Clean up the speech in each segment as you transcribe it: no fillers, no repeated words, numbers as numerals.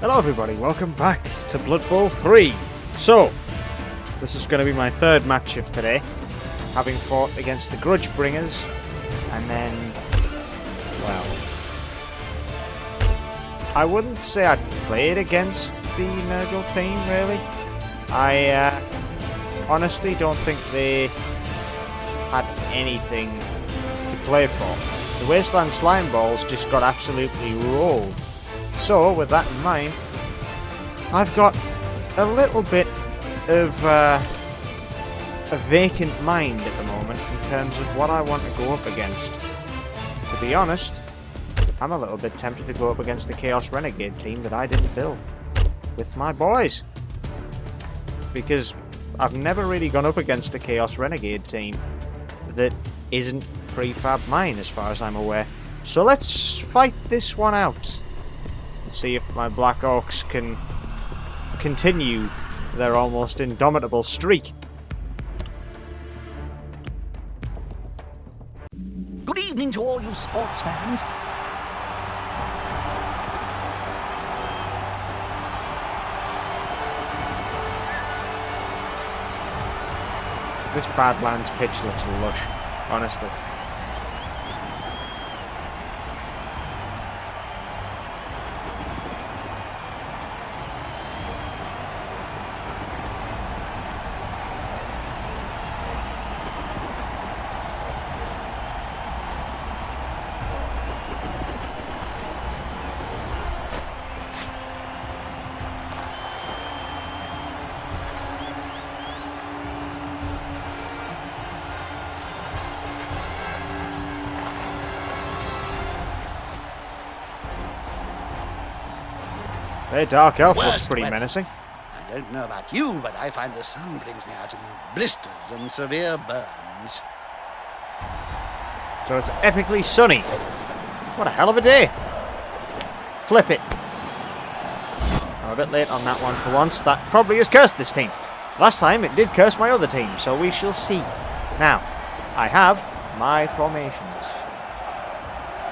Hello everybody, welcome back to Blood Bowl 3. So, this is going to be my third match of today, having fought against the Grudge Bringers, and then, well, I wouldn't say I'd played against the Nurgle team, really. I honestly don't think they had anything to play for. The Wasteland Slime Balls just got absolutely rolled. So, with that in mind, I've got a little bit of a vacant mind at the moment in terms of what I want to go up against. To be honest, I'm a little bit tempted to go up against the Chaos Renegade team that I didn't build with my boys. Because I've never really gone up against a Chaos Renegade team that isn't prefab mine as far as I'm aware. So let's fight this one out. And see if my Black Orcs can continue their almost indomitable streak. Good evening to all you sports fans. This Badlands pitch looks lush, honestly. Hey, Dark Elf looks pretty menacing. I don't know about you, but I find the sun brings me out in blisters and severe burns. So it's epically sunny. What a hell of a day. Flip it. I'm a bit late on that one for once. That probably has cursed this team. Last time it did curse my other team, so we shall see. Now, I have my formations.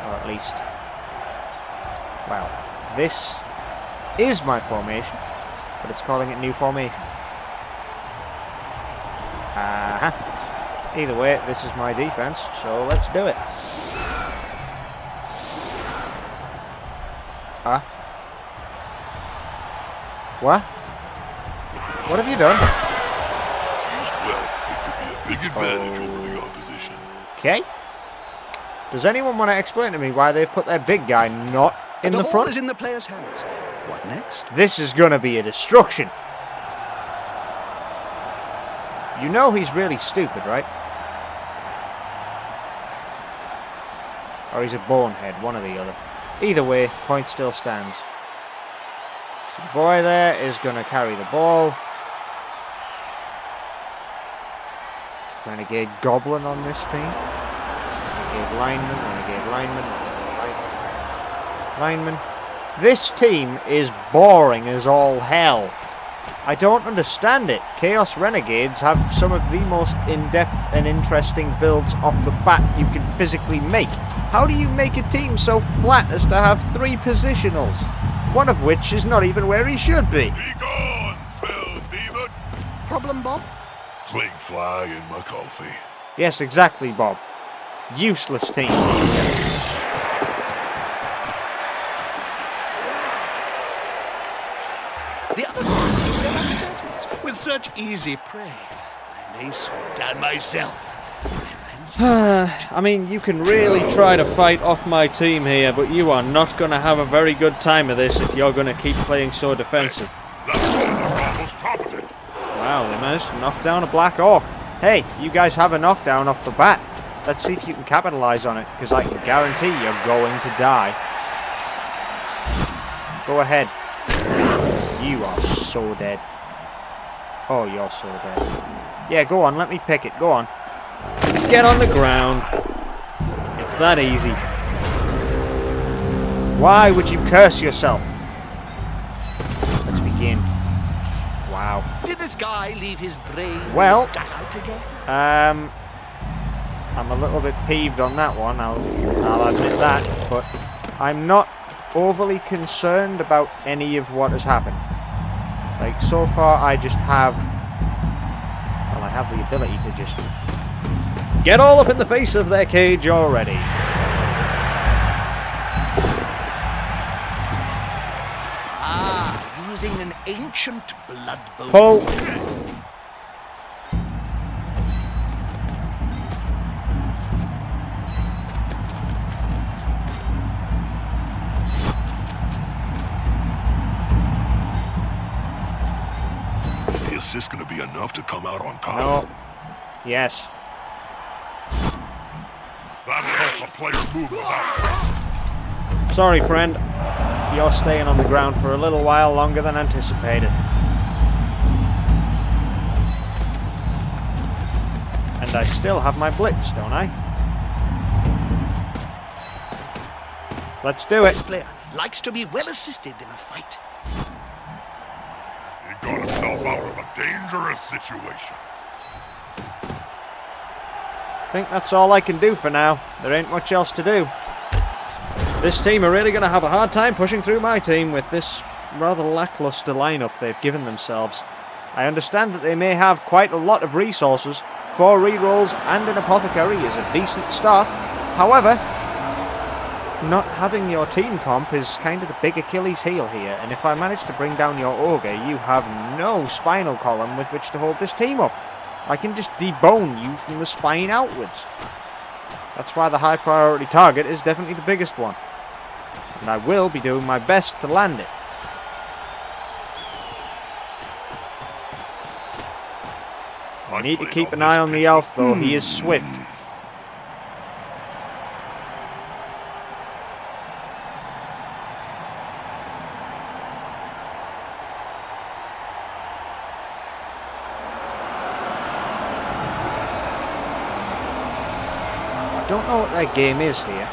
Or at least, well, this is my formation, but it's calling it new formation. Either way, this is my defense, so let's do it. What? What have you done? Used well, it could be a big advantage over the opposition. Okay. Does anyone want to explain to me why they've put their big guy not in the ball front? is in the player's hands. What next? This is gonna be a destruction. You know he's really stupid, right? Or he's a bonehead, one or the other. Either way, point still stands. The boy there is gonna carry the ball. Renegade Goblin on this team. Renegade Lineman. Lineman. This team is boring as all hell. I don't understand it. Chaos Renegades have some of the most in-depth and interesting builds off the bat you can physically make. How do you make a team so flat as to have 3 positionals? One of which is not even where he should be. Be gone, fell demon! Problem, Bob? Plague fly in my coffee. Yes, exactly, Bob. Useless team. The other boys do their upstages. With such easy prey, I may swoop down myself. I mean, you can really try to fight off my team here, but you are not going to have a very good time of this if you're going to keep playing so defensive. That's almost competent. Wow, they managed to knock down a Black Orc. Hey, you guys have a knockdown off the bat. Let's see if you can capitalize on it, because I can guarantee you're going to die. Go ahead. You are so dead. Oh, you're so dead. Yeah, go on, let me pick it. Go on. Get on the ground. It's that easy. Why would you curse yourself? Let's begin. Wow. Did this guy leave his brain Well, out again? I'm a little bit peeved on that one, I'll admit that, but I'm not overly concerned about any of what has happened. Like, so far I just have... Well, I have the ability to just get all up in the face of their cage already. Ah, using an ancient blood bowl. Pull! Is the assist going to be enough to come out on top? No. Yes. That helps a player move without pressing. Sorry, friend. You're staying on the ground for a little while longer than anticipated. And I still have my blitz, don't I? Let's do it. This player likes to be well assisted in a fight. He got himself out of a dangerous situation. I think that's all I can do for now. There ain't much else to do. This team are really going to have a hard time pushing through my team with this rather lackluster lineup they've given themselves. I understand that they may have quite a lot of resources. 4 rerolls and an apothecary is a decent start. However, not having your team comp is kind of the big Achilles heel here, and if I manage to bring down your ogre, you have no spinal column with which to hold this team up. I can just debone you from the spine outwards. That's why the high priority target is definitely the biggest one. And I will be doing my best to land it. I need to keep an eye on the elf though, he is swift. I don't know what that game is here.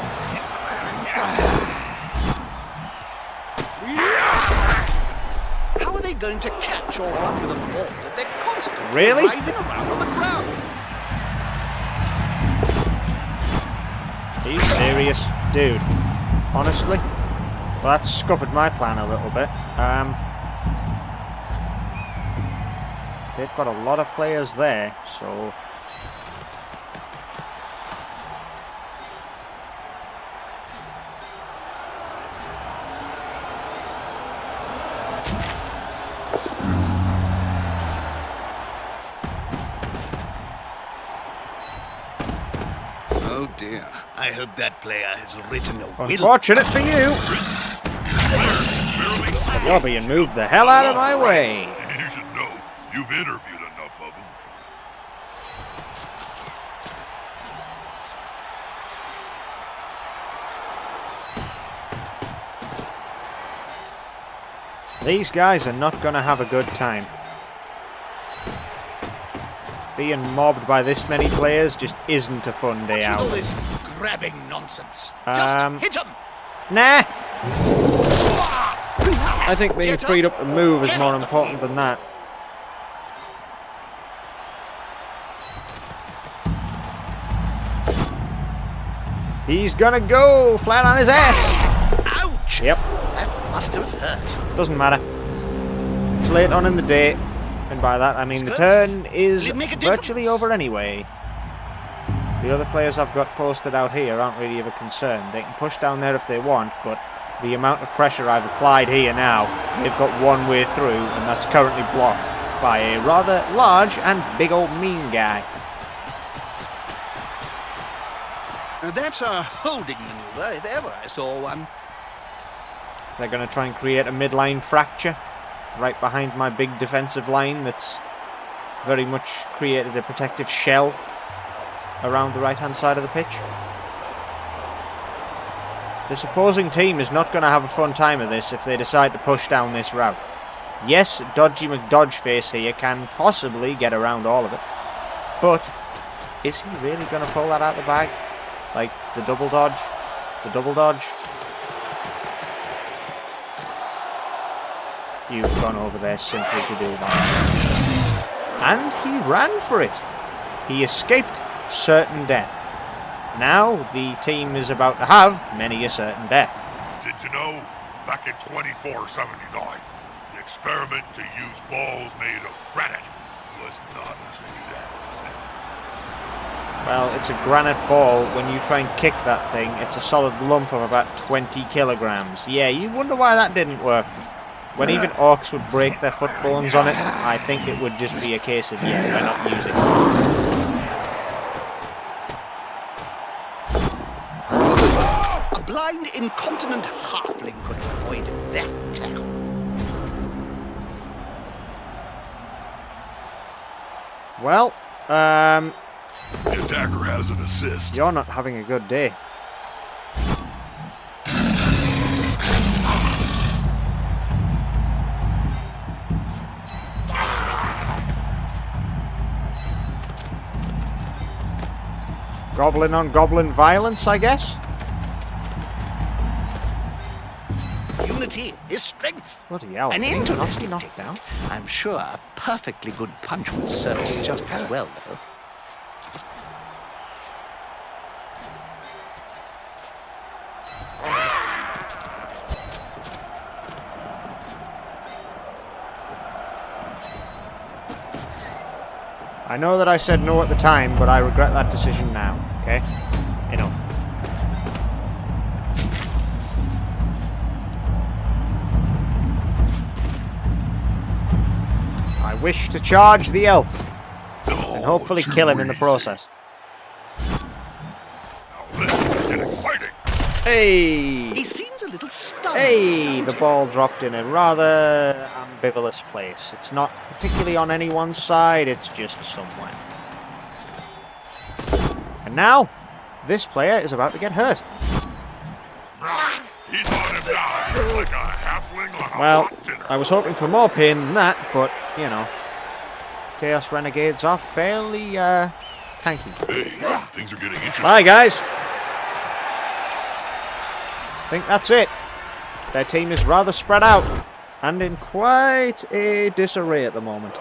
How are they going to catch or run with a ball if they're constantly Really? writhing around on the ground? Are you serious? Dude, honestly? Well, that's scuppered my plan a little bit. They've got a lot of players there, so... Oh dear. I hope that player has written a will. Unfortunate for you! You're being moved the hell out of my way! You should know. You've interviewed enough of them. These guys are not going to have a good time. Being mobbed by this many players just isn't a fun day What's with all out. this grabbing nonsense? Just hit him! Nah! I think being Get up. freed up to move is Get more off the important field. than that. He's gonna go flat on his ass! Ouch! Yep, That must have hurt. doesn't matter. It's late on in the day, and by that I mean the Scuzz, turn is will it make a virtually difference? over anyway. The other players I've got posted out here aren't really of a concern. They can push down there if they want, but the amount of pressure I've applied here now, they've got one way through, and that's currently blocked by a rather large and big old mean guy. That's a holding maneuver, if ever I saw one. They're going to try and create a midline fracture right behind my big defensive line that's very much created a protective shell around the right-hand side of the pitch. This opposing team is not going to have a fun time of this if they decide to push down this route. Yes, Dodgy McDodgeface here can possibly get around all of it, but is he really going to pull that out of the bag? Like, the double dodge? The double dodge? You've gone over there simply to do that. And he ran for it. He escaped certain death. Now, the team is about to have many a certain death. Did you know, back in 2479, the experiment to use balls made of granite was not a success. Well, it's a granite ball. When you try and kick that thing, it's a solid lump of about 20 kilograms. Yeah, you wonder why that didn't work. When even orcs would break their foot bones on it, I think it would just be a case of, yeah, why not use it. A blind, incontinent halfling could avoid that tackle. Well, The attacker has an assist. you're not having a good day. Goblin on goblin violence, I guess? Unity is strength. Bloody hell. An Can he not interesting be knocked down? I'm sure a perfectly good punch would serve us just as well, though. I know that I said no at the time, but I regret that decision now, okay? Enough. I wish to charge the elf, and hopefully kill him in the process. Now this will get exciting. Hey! He seems a little stunned. Hey! doesn't The he? ball dropped in a rather ambivalent place. It's not particularly on anyone's side, it's just somewhere. And now, this player is about to get hurt. He's on him now, like a halfling on a Well, hot dinner. I was hoping for more pain than that, but, you know. Chaos Renegades are fairly, tanky. Hey, things are getting interesting. Bye, guys! I think that's it. Their team is rather spread out, and in quite a disarray at the moment.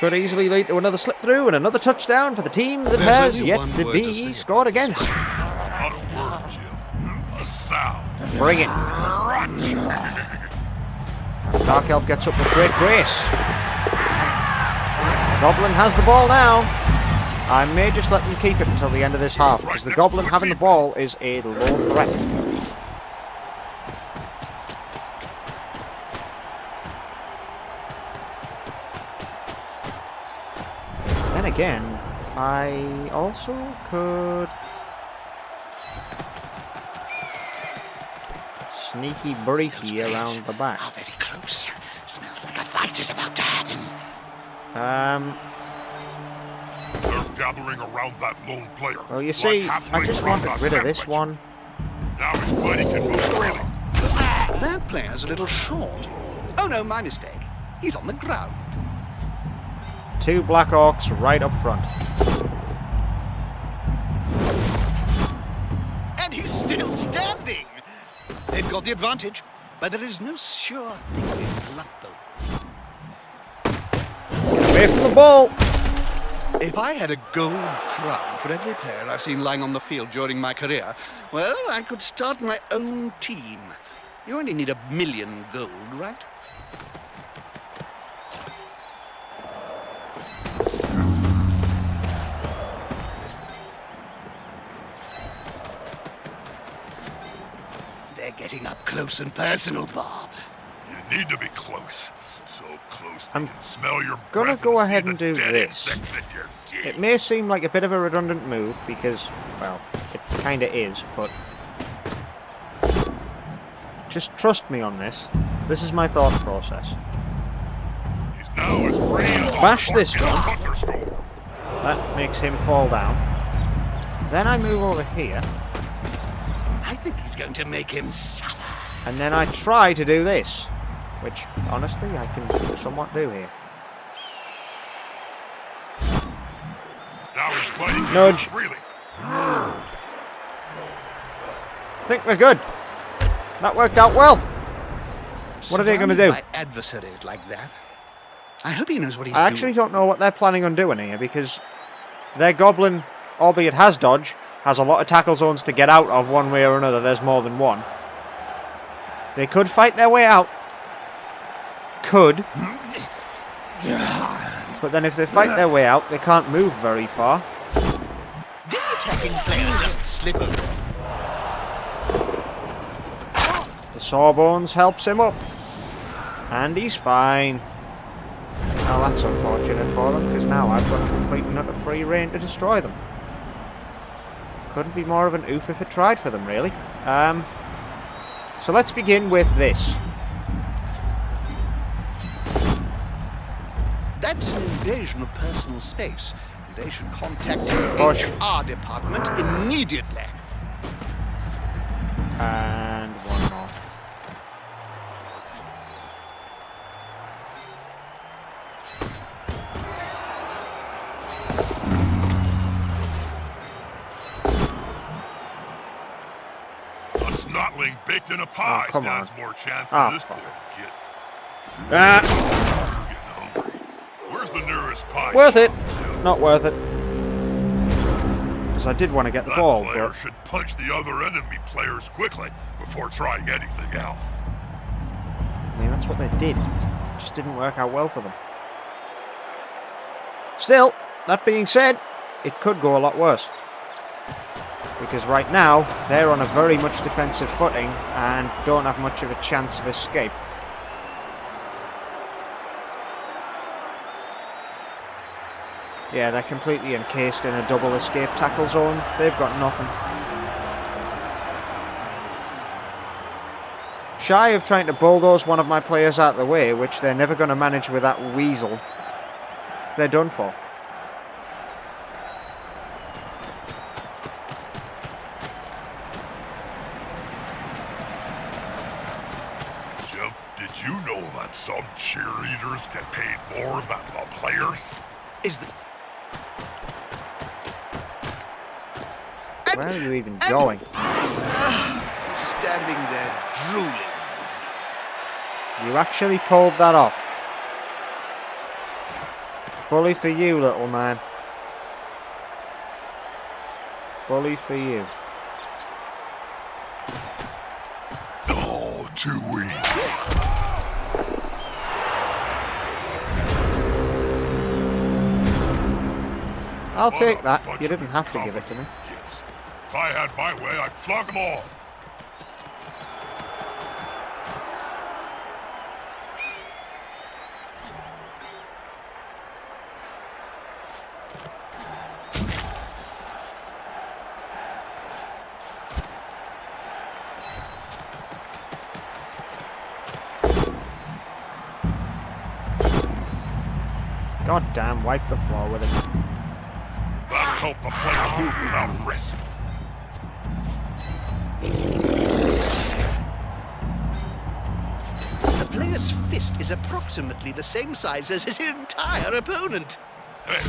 Could easily lead to another slip through and another touchdown for the team that There's has only yet one to word be to say scored against. Not a word, Jim. A sound. Bring it. Dark Elf gets up with great grace. Goblin has the ball now. I may just let them keep it until the end of this half, because the Goblin having the ball is a low threat. Then again, I also could sneaky breaky around the back. Are very close. Smells like a fight is about to happen. They're gathering around that lone player. Well, you see, like I just halflings around wanted a rid of this sandwich. one. Now his buddy can move freely. That player's a little short. Oh no, my mistake. He's on the ground. Two Black Orcs right up front. And he's still standing. They've got the advantage, but there is no sure thing in Blood Bowl. Away from the ball! If I had a gold crown for every player I've seen lying on the field during my career, well, I could start my own team. You only need 1,000,000 gold, right? They're getting up close and personal, Bob. You need to be close. So close they I'm can smell your gonna breath go and see ahead the and do dead this. insects in your teeth. It may seem like a bit of a redundant move because, well, it kinda is, but just trust me on this. This is my thought process. He's now as free as a Bash hawk this in a one. thunderstorm. That makes him fall down. Then I move over here, I think he's going to make him suffer. and then I try to do this, which, honestly, I can somewhat do here. Now his buddy can Nudge. move freely. I think we're good. That worked out well. What are they gonna do? Surrounded by adversaries like that. I hope he knows what he's I doing. actually don't know what they're planning on doing here because their Goblin, albeit has dodge, has a lot of tackle zones to get out of one way or another. There's more than one. They could fight their way out. Could. But then if they fight their way out, they can't move very far. Did the attacking player just slip over? The Sawbones helps him up. And he's fine. Well, that's unfortunate for them, because now I've got complete and utter free reign to destroy them. Couldn't be more of an oof if it tried for them, really. So let's begin with this. That's an invasion of personal space. They should contact his Push. HR department immediately. And one more. A snotling baked in a pie come stands on. more chance Ah, than this fuck. poor kid. Ah, You're getting hungry. Where's the nearest pie? worth it. shop? Not worth it. Because I did want to get the That ball, player but... should punch the other enemy players quickly before trying anything else. I mean, that's what they did. Just didn't work out well for them. Still, that being said, it could go a lot worse. Because right now, they're on a very much defensive footing and don't have much of a chance of escape. Yeah, they're completely encased in a double escape tackle zone. They've got nothing. Shy of trying to bulldoze one of my players out of the way, which they're never going to manage with that weasel, they're done for. Jim, did you know that some cheerleaders get paid more than the players? Is the... Where are you even going? Standing there drooling. You actually pulled that off. Bully for you, little man. Bully for you. Oh, too easy. I'll take What a that. bunch You of didn't have to give it to me. incompetent kids. If I had my way, I'd flog them all. God damn, wipe the floor with it. That'll help the player move without risk. The player's fist is approximately the same size as his entire opponent. Hey,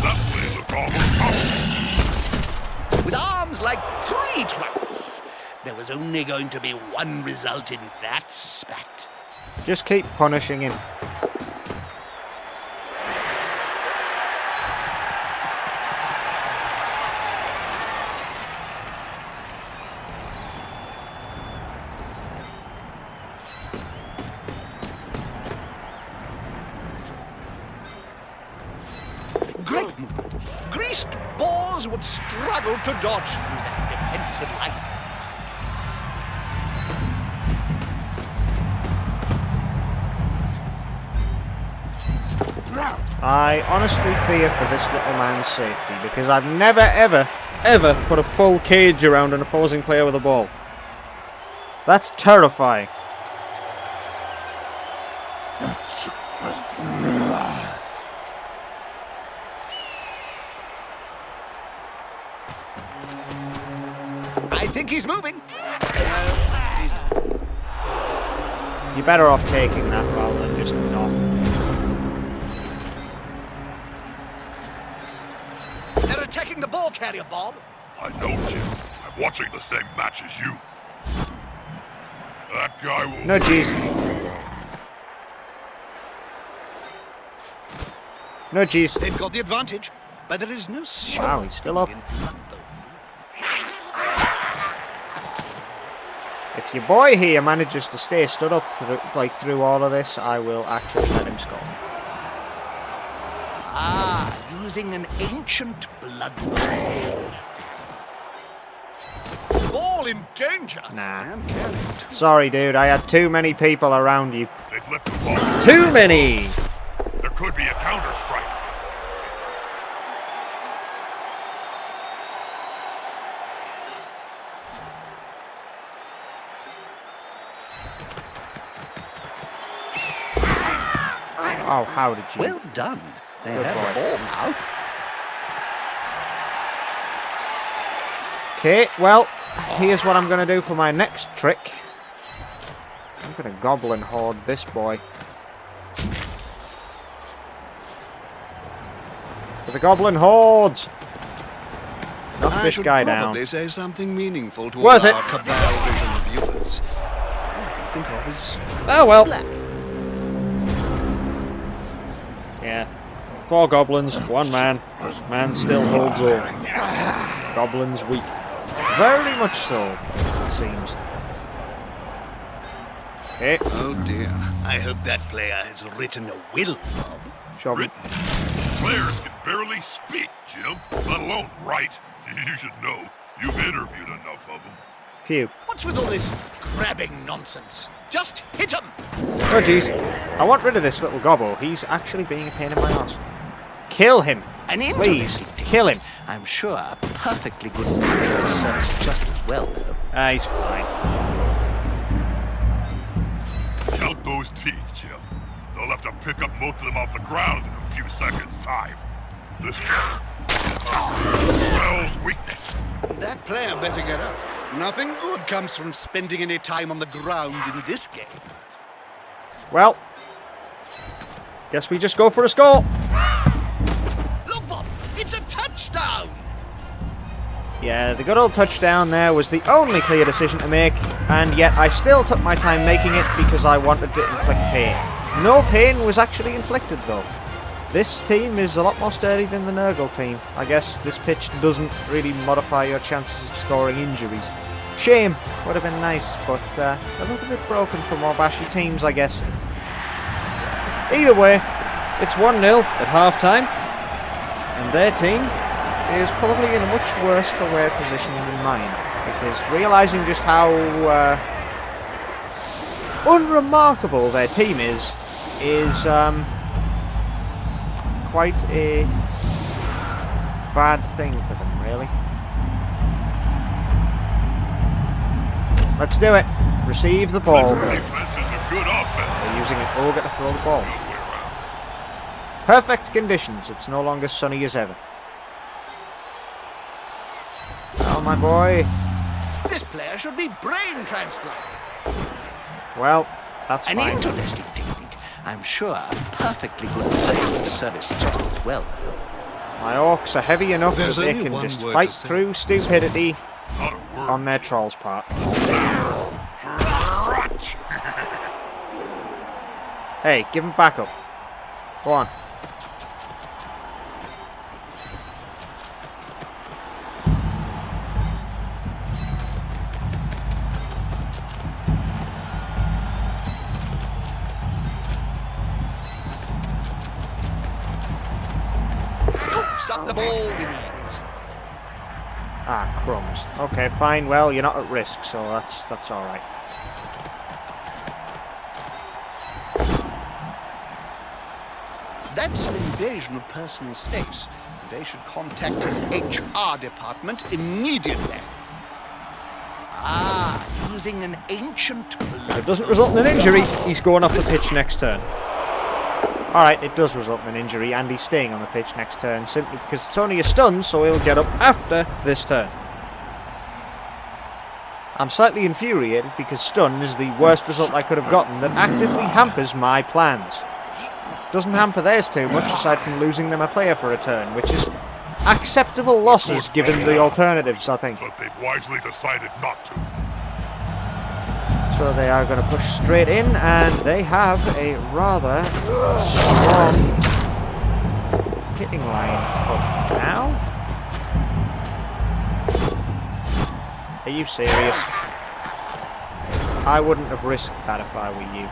that way looked almost powerful. With arms like tree trunks. There was only going to be one result in that spat. Just keep punishing him. Great movement. Greased balls would struggle to dodge through that defensive line. I honestly fear for this little man's safety because I've never, ever, ever put a full cage around an opposing player with a ball. That's terrifying. I think he's moving. You're better off taking that rather than just not. They're attacking the ball carrier, Bob. I know, Jim. I'm watching the same match as you. That guy will... No, jeez. No, jeez. They've got the advantage, but there is no shot. Wow, he's still up. in front, though. If if your boy here manages to stay stood up through all of this, I will actually let him score. Ah, using an ancient blood ball. Ball in danger. Nah. I'm carrying two. Sorry, dude. I had too many people around you. They've left the ball. Too many! There could be a counter-strike. Oh, how did you? Well done. They Good have boy. the ball now. Okay, well, here's what I'm going to do for my next trick. I'm going to goblin horde this boy. For the goblin hordes! Knock I this should guy down. probably say something meaningful to Worth all it. our cabal vision viewers. All I can think of is Oh well. black. Yeah. 4 goblins, 1 man. Man still holds up. Goblins weak. Very much so, as it seems. Okay, Oh dear. I hope that player has written a will, Bob. shove it. Written. Players can barely speak, Jim, let alone write. You should know. You've interviewed enough of them. Phew. What's with all this grabbing nonsense? Just hit him! Oh jeez. I want rid of this little gobbo. He's actually being a pain in my ass. Kill him! An Please, interesting kill him! I'm sure a perfectly good natural serves just as well, though. Ah, he's fine. Count those teeth, Jim. They'll have to pick up most of them off the ground in a few seconds' time. This one smells weakness. That player better get up. Nothing good comes from spending any time on the ground in this game. Well, guess we just go for a score. Look, Bob! It's a touchdown! Yeah, the good old touchdown there was the only clear decision to make, and yet I still took my time making it because I wanted to inflict pain. No pain was actually inflicted, though. This team is a lot more sturdy than the Nurgle team. I guess this pitch doesn't really modify your chances of scoring injuries. Shame, would have been nice, but a little bit broken for more bashy teams, I guess. Either way, it's 1-0 at half-time, and their team is probably in a much worse for wear position than mine, because realising just how unremarkable their team is quite a bad thing for them, really. Let's do it. Receive the ball. Defense is a good offense. They're using an ogre to throw the ball. Good way around. Perfect conditions. It's no longer sunny as ever. Oh, my boy. This player should be brain transplanted. Well, that's An fine. interesting technique. I'm sure a perfectly good player will service just as well, though. My orcs are heavy enough There's that they only can one just word fight to say. through stupidity Not a word. on their trolls' part. Crunch. Hey, give them back up. Go on. Scoops up the ball with ease. Ah, crumbs. Okay, fine. Well, you're not at risk, so that's all right. That's an invasion of personal space. They should contact his HR department immediately. Ah, using an ancient If blood. it doesn't result in an injury, he's going off the pitch next turn. Alright, it does result in an injury, and he's staying on the pitch next turn, simply because it's only a stun, so he'll get up after this turn. I'm slightly infuriated because stun is the worst result I could have gotten that actively hampers my plans. Doesn't hamper theirs too much, aside from losing them a player for a turn, which is acceptable losses given the alternatives, I think. But they've wisely decided not to. So they are going to push straight in, and they have a rather strong hitting line up now. Are you serious? I wouldn't have risked that if I were you.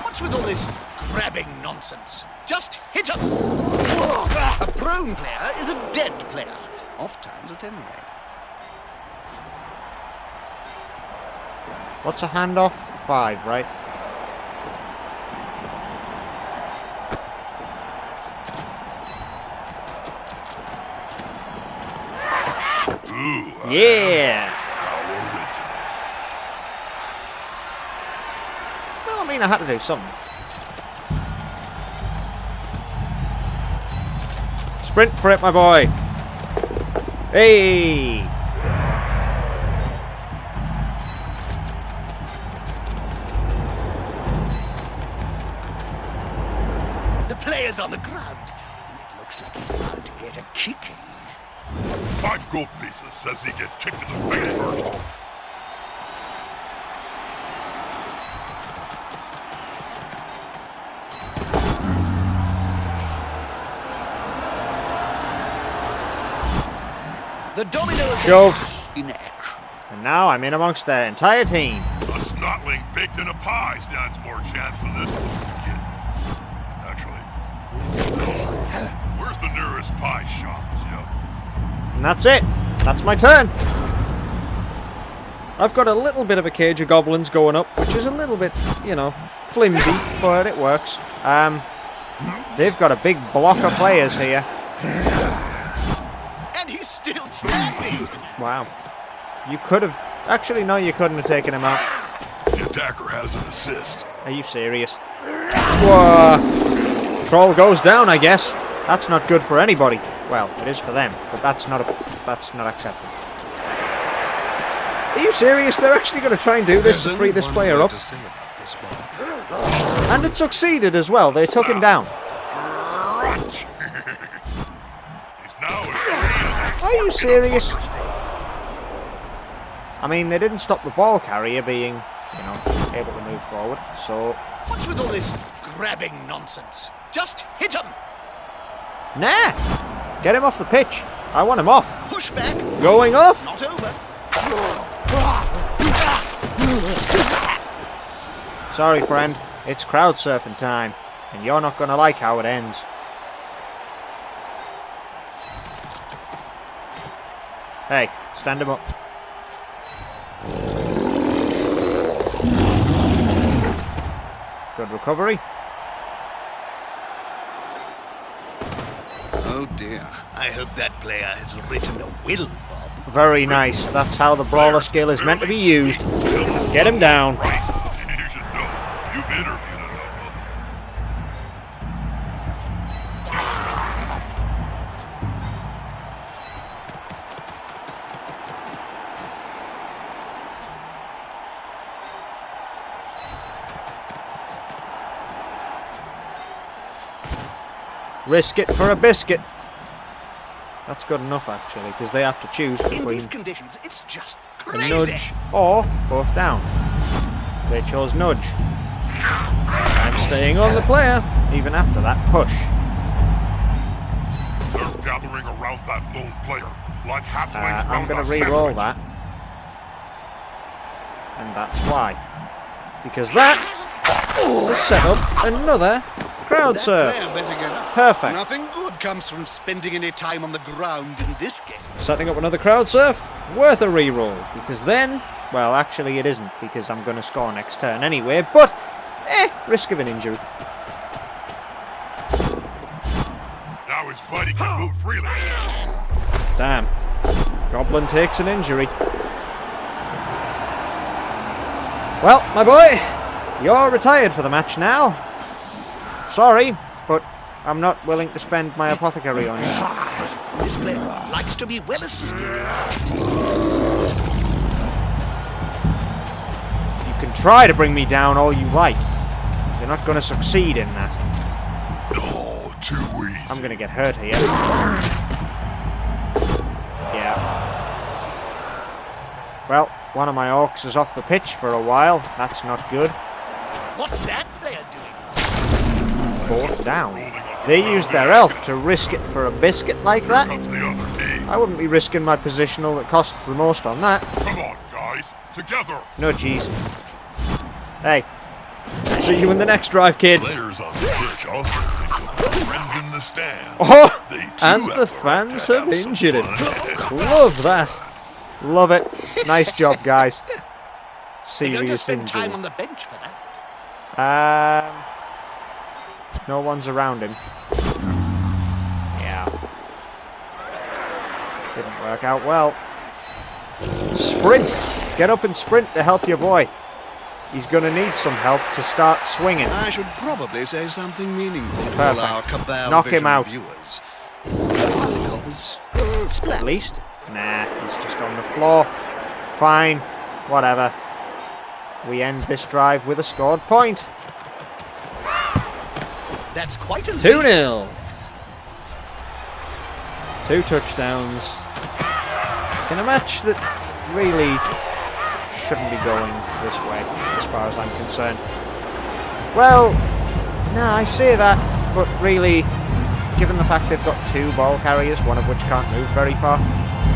What's with all this grabbing nonsense? Just hit him! A prone player is a dead player. Off times at any rate. What's a handoff? 5, right? Ooh, Yeah! how original. Well, I mean, I had to do something. Sprint for it, my boy! Hey! The player's on the ground, and it looks like he's about to get a kicking. 5 gold pieces says he gets kicked in the face first. The domino Shove. in action. And now I'm in amongst the entire team. A snotling baked in a pie stands more chance than this kid. Actually, where's the nearest pie shop, Jim? And that's it. That's my turn. I've got a little bit of a cage of goblins going up, which is a little bit, you know, flimsy, but it works. They've got a big block of players here. And he's still standing. Wow. You could have... Actually, no, you couldn't have taken him out. The attacker has an assist. Are you serious? Whoa. Troll goes down, I guess. That's not good for anybody. Well, it is for them, but that's not acceptable. Are you serious? They're actually going to try and do this to free this player up? And it succeeded as well. They took him down. He's now as free as a Are you fork in a serious? butcher straw. I mean, they didn't stop the ball carrier being, you know, able to move forward, so... What's with all this grabbing nonsense? Just hit him. Nah! Get him off the pitch. I want him off. Push back. Going off! Not over. Sorry, friend. It's crowd surfing time, and you're not going to like how it ends. Hey, stand him up. Good recovery. Oh dear. I hope that player has written a will, Bob. Very nice. That's how the brawler skill is meant to be used. Get him down. Right. You should know. You've interviewed enough of them. Risk it for a biscuit. That's good enough, actually, because they have to choose In between these conditions, it's just a crazy. nudge or both down. They chose nudge. I'm staying on the player, even after that push. They're gathering around that lone player, like halflings I'm round going a to re-roll sandwich. that. And that's why. Because that has set up another crowd That surf. player better get up. Perfect. Nothing good comes from spending any time on the ground in this game. Setting up another crowd surf, worth a re-roll. Because then, well, actually it isn't, because I'm going to score next turn anyway, but, risk of an injury. Now his buddy can move freely. Damn. Goblin takes an injury. Well, my boy, you're retired for the match now. Sorry, but I'm not willing to spend my apothecary on you. This player likes to be well assisted. You can try to bring me down all you like. You're not going to succeed in that. Oh, too easy. I'm going to get hurt here. Yeah. Well, one of my orcs is off the pitch for a while. That's not good. What's that player doing? Fourth down. Rolling a They used their elf to risk it for a biscuit like Here that. comes the other team. I wouldn't be risking my positional that costs the most on that. Come on, guys. Together. No, geez. Hey. See you in the next drive, kid. Players on the pitch also think of their friends in the stand. Oh, They too and have the the right fans to have have some injured it. fun. Love that. Love it. Nice job, guys. They're going to Serious spend time injury. on the bench for that. No one's around him. Yeah. Didn't work out well. Sprint! Get up and sprint to help your boy. He's going to need some help to start swinging. I should probably say something meaningful to all our Perfect. cabal Knock him vision out. viewers. Covers. At Splat. least. Nah, he's just on the floor. Fine. Whatever. We end this drive with a scored point. That's quite a 2-0. 2 touchdowns. In a match that really shouldn't be going this way, as far as I'm concerned. Well, no, I say that, but really, given the fact they've got 2 ball carriers, one of which can't move very far,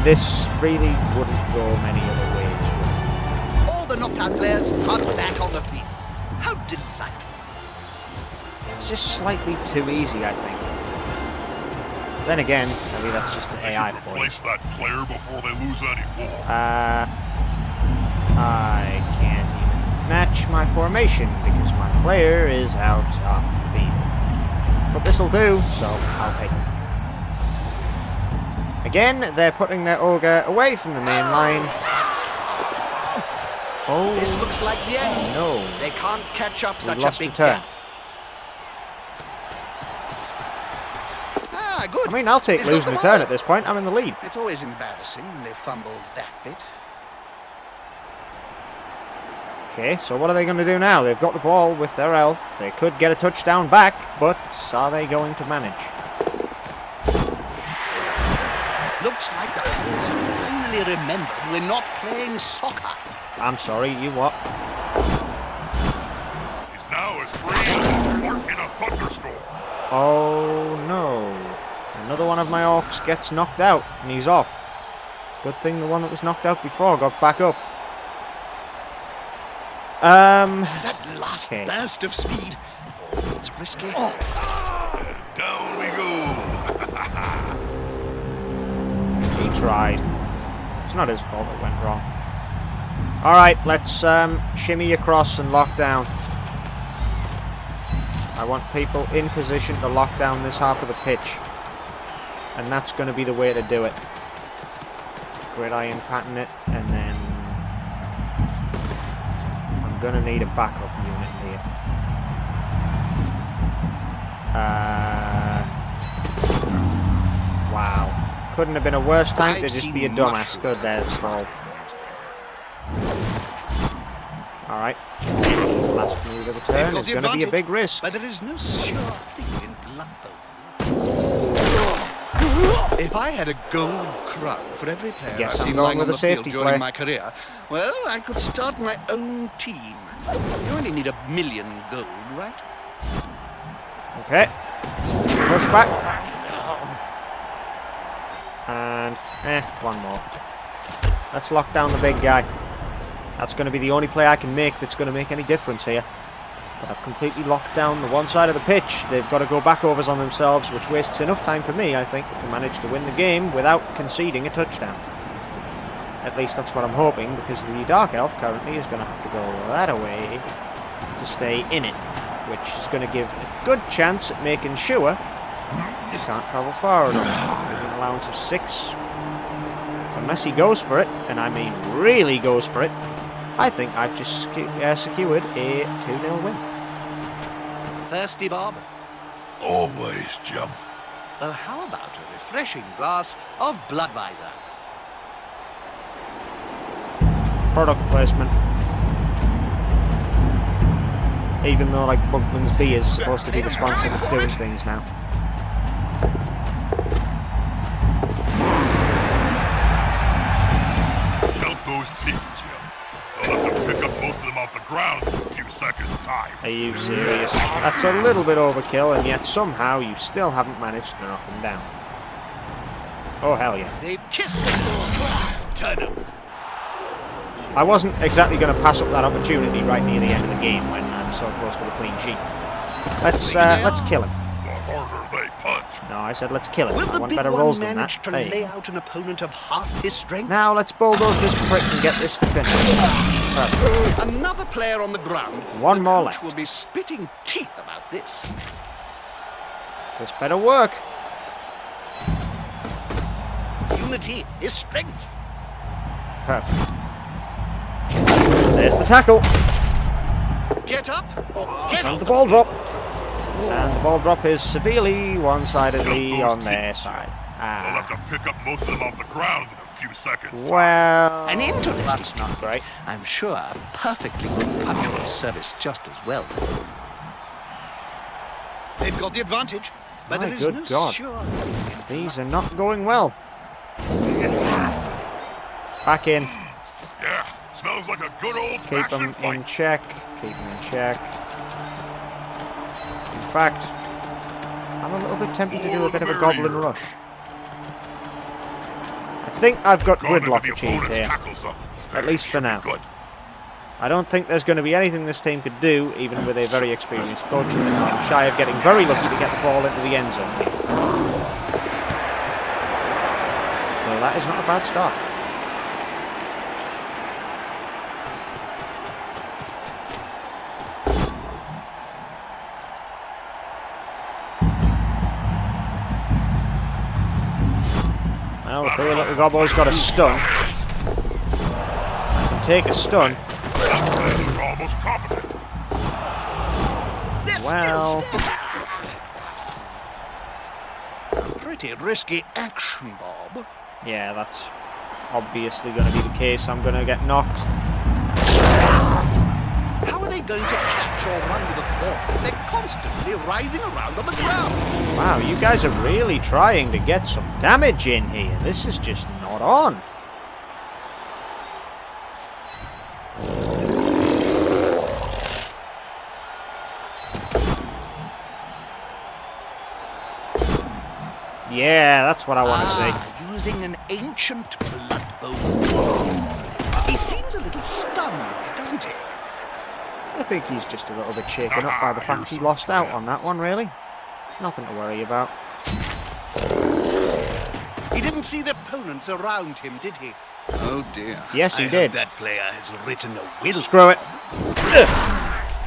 this really wouldn't go many other ways. All the knockdown players are back on the field. How delightful. It's just slightly too easy, I think. Then again, maybe that's just the They AI should for you. replace that player before they lose any more. I can't even match my formation because my player is out of the field. But this'll do, so I'll take it. Again, they're putting their ogre away from the main line. Oh, This looks like the end. no. They can't catch up We such a lost a big turn. gap. Ah, good. I mean, I'll take He's got losing the a turn ball. at this point. I'm in the lead. It's always embarrassing when they fumble that bit. Okay, so what are they going to do now? They've got the ball with their elf. They could get a touchdown back, but are they going to manage? Looks like the players have finally remembered we're not playing soccer. I'm sorry, you what? He's now as free as a fart in a thunderstorm. Oh no. Another one of my orcs gets knocked out, and he's off. Good thing the one that was knocked out before got back up. That last Okay. burst of speed. It's risky. Down we go. He tried. It's not his fault it went wrong. Alright, let's shimmy across and lock down. I want people in position to lock down this half of the pitch. And that's going to be the way to do it. Gridiron pattern it, and then I'm going to need a backup unit here. Wow. Couldn't have been a worse time to I've just seen be a dumbass. mushrooms. Good there, stall. Alright. Last move of the turn got is the going to be a advantage. big risk. But there is no sure thing in Blood Bowl. If I had a gold crown for every player Guess I've I'm seen going lying with on a the safety field during player. my career, well, I could start my own team. You only need 1,000,000 gold, right? Okay. Push back. And, one more. Let's lock down the big guy. That's going to be the only play I can make that's going to make any difference here. But I've completely locked down the one side of the pitch. They've got to go back-overs on themselves, which wastes enough time for me, I think, to manage to win the game without conceding a touchdown. At least that's what I'm hoping, because the Dark Elf currently is going to have to go that away to stay in it, which is going to give a good chance at making sure he can't travel far enough. With an allowance of 6. Unless he goes for it, and I mean really goes for it, I think I've just secured a 2-0 win. Thirsty, Bob? Always, Jim. Well, how about a refreshing glass of Bloodweiser? Product placement. Even though, like, Bunkman's Beer is supposed to be the sponsor that's doing things now. Count those teeth, Jim. They'll have to pick up most of them off the ground in a few seconds' time. Are you serious? That's a little bit overkill, and yet somehow you still haven't managed to knock him down. Oh, hell yeah. They've kissed the floor. Turn them. I wasn't exactly going to pass up that opportunity right near the end of the game when I'm so close to a clean sheet. Let's kill him. The harder they punch. No, I said let's kill him. Will I the want big better one rolls than manage that. to There you lay go. out an opponent of half his strength? Now let's bulldoze this prick and get this to finish. Perfect. Another player on the ground. One The more coach left. will be spitting teeth about this. This better work. Unity is strength. Perfect. There's the tackle. Get up or get And off the ball drop. And the ball drop is severely one-sidedly on their side. They'll have Ah. to pick up most of them off the ground in a few seconds. Well, An interesting that's not great. I'm sure a perfectly good punch will service just as well. They've got the advantage, but My there is good no God. sure. These are not going well. Back in. Yeah, smells like a good Keep old-fashioned them in fight. check. Keep them in check. In fact, I'm a little bit tempted to do a bit of a goblin rush. I think I've got Gone into gridlock the achieved opponent's here. tackle zone. At least for Should be now. Good. I don't think there's going to be anything this team could do, even with a very experienced coach. I'm shy of getting very lucky to get the ball into the end zone. Well, that is not a bad start. Well, the three little gobbo's got a stun. I can take a stun. They're almost competent. They're Well. still pretty risky action, Bob. Yeah, that's obviously going to be the case. I'm going to get knocked. How are they going to catch or run with a ball? They're constantly writhing around on the ground. Wow, you guys are really trying to get some damage in here. This is just not on. Yeah, that's what I want to see. Using an ancient blood bowl. He seems a little stunned, doesn't he? I think he's just a little bit shaken up by the fact he lost out on that one, really. Nothing to worry about. He didn't see the opponents around him, did he? Oh dear. Yes, he I did. hope that player has written a will. Screw it.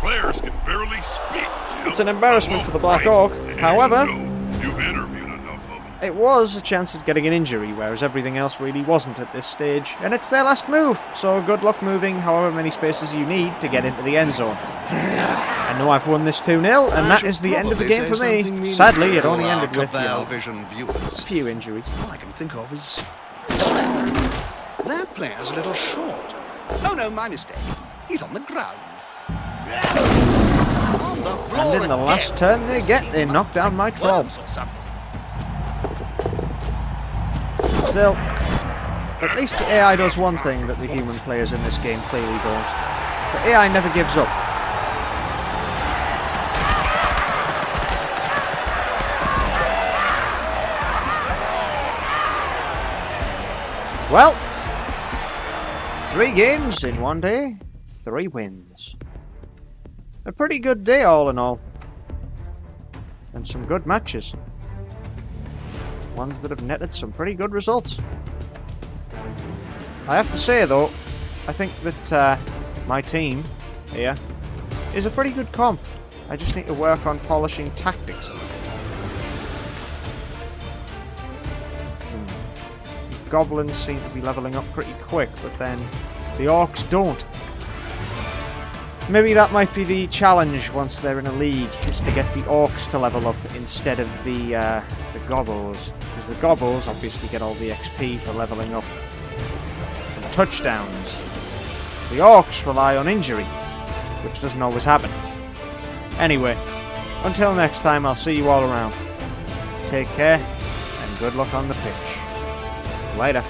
Players can barely speak, Jim. It's an embarrassment for the Black Right. Orc. As However, you know, you've interviewed enough of them. it was a chance at getting an injury, whereas everything else really wasn't at this stage. And it's their last move, so good luck moving however many spaces you need to get into the end zone. I know I've won this 2-0, and that is the end of the game for me. Sadly, it only ended with Vision viewers. a few injuries. All I can think of is that player's a little short. Oh no, my mistake. He's on the ground. On the floor And in the again. last turn they get, they knock down my troll. Worms or something. Still, at least the AI does one thing that the human players in this game clearly don't. The AI never gives up. Well, 3 games in one day, 3 wins. A pretty good day all in all. And some good matches. Ones that have netted some pretty good results. I have to say though, I think that my team here is a pretty good comp. I just need to work on polishing tactics a little. Goblins seem to be leveling up pretty quick, but then the orcs don't. Maybe that might be the challenge once they're in a league, is to get the orcs to level up instead of the gobbles. Because the gobbles obviously get all the XP for leveling up from touchdowns. The orcs rely on injury, which doesn't always happen. Anyway, until next time, I'll see you all around. Take care, and good luck on the pitch. Later.